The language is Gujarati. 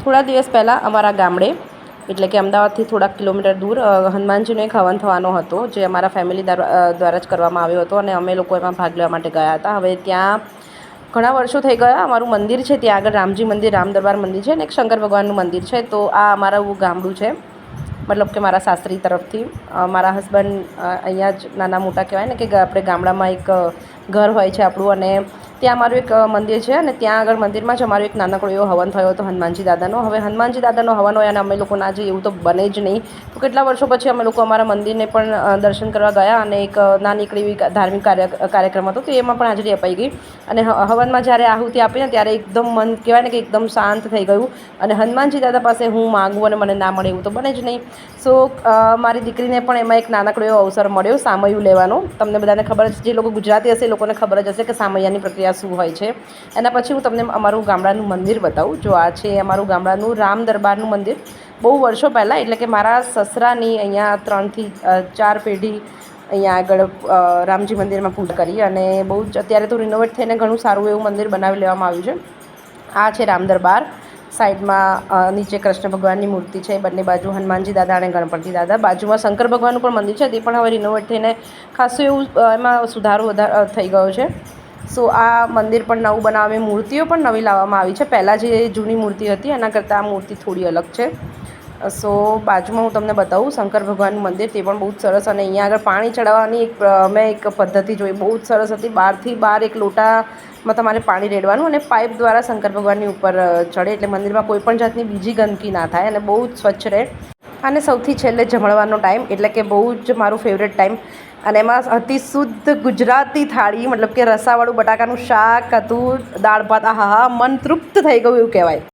થોડા દિવસ પહેલાં અમારા ગામડે એટલે કે અમદાવાદથી થોડાક કિલોમીટર દૂર હનુમાનજીનો એક હવન થવાનો હતો, જે અમારા ફેમિલી દ્વારા જ કરવામાં આવ્યો હતો અને અમે લોકો એમાં ભાગ લેવા માટે ગયા હતા. હવે ત્યાં ઘણા વર્ષો થઈ ગયા. અમારું મંદિર છે ત્યાં આગળ રામજી મંદિર, રામ દરબાર મંદિર છે અને એક શંકર ભગવાનનું મંદિર છે. તો આ અમારું ગામડું છે, મતલબ કે મારા સાસરી તરફથી. મારા હસબન્ડ અહીંયા જ નાના મોટા કહેવાય ને કે આપણે ગામડામાં એક ઘર હોય છે આપણું, અને ત્યાં અમારું એક મંદિર છે અને ત્યાં આગળ મંદિરમાં જ અમારો એક નાનકડો એવો હવન થયો હતો હનુમાનજી દાદાનો. હવે હનુમાનજી દાદાનો હવન હોય અને અમે લોકો ના જઈએ એવું તો બને જ નહીં. તો કેટલા વર્ષો પછી અમે લોકો અમારા મંદિરને પણ દર્શન કરવા ગયા અને એક નાનકડી એવી ધાર્મિક કાર્યક્રમ હતો, તો એમાં પણ હાજરી અપાઈ ગઈ. અને હવનમાં જ્યારે આહુતિ આપીને ત્યારે એકદમ મન કહેવાય ને કે એકદમ શાંત થઈ ગયું. અને હનુમાનજી દાદા પાસે હું માગું અને મને ના મળે એવું તો બને જ નહીં. સો મારી દીકરીને પણ એમાં એક નાનકડો એવો અવસર મળ્યો સામૈયું લેવાનો. તમને બધાને ખબર છે, જે લોકો ગુજરાતી હશે એ લોકોને ખબર જ હશે કે સામૈયાની પ્રક્રિયા શું હોય છે. એના પછી હું તમને અમારું ગામડાનું મંદિર બતાવું. જો આ છે અમારું ગામડાનું રામ દરબારનું મંદિર. બહુ વર્ષો પહેલાં એટલે કે મારા સસરાની અહીંયા 3 થી 4 પેઢી અહીંયા આગળ રામજી મંદિરમાં પૂજા કરી, અને બહુ જ અત્યારે તો રિનોવેટ થઈને ઘણું સારું એવું મંદિર બનાવી લેવામાં આવ્યું છે. આ છે રામ દરબાર. સાઈડમાં નીચે કૃષ્ણ ભગવાનની મૂર્તિ છે, બંને બાજુ હનુમાનજી દાદા અને ગણપતિ દાદા. બાજુમાં શંકર ભગવાનનું પણ મંદિર છે, તે પણ હવે રિનોવેટ થઈને ખાસું એવું એમાં સુધારો થઈ ગયો છે. સો આ મંદિર પણ નવું બનાવવામાં, મૂર્તિઓ પણ નવી લાવવામાં આવી છે. પહેલાં જે જૂની મૂર્તિ હતી એના કરતાં આ મૂર્તિ થોડી અલગ છે. સો બાજુમાં હું તમને બતાવું શંકર ભગવાનનું મંદિર, તે પણ બહુ જ સરસ. અને અહીંયા આગળ પાણી ચડાવવાની મેં એક પદ્ધતિ જોઈ, બહુ જ સરસ હતી. 12 થી 12 એક લોટામાં તમારે પાણી રેડવાનું અને પાઇપ દ્વારા શંકર ભગવાનની ઉપર ચડે, એટલે મંદિરમાં કોઈ પણ જાતની બીજી ગંદકી ના થાય અને બહુ જ સ્વચ્છ રહે. અને સૌથી છેલ્લે જમણવાનો ટાઈમ, એટલે કે બહુ જ મારું ફેવરેટ ટાઈમ. અને એમાં અતિ શુદ્ધ ગુજરાતી થાળી, મતલબ કે રસાવાળું બટાકાનું શાક હતું, દાળ ભાત. આહા, મન તૃપ્ત થઈ ગયું એવું કહેવાય.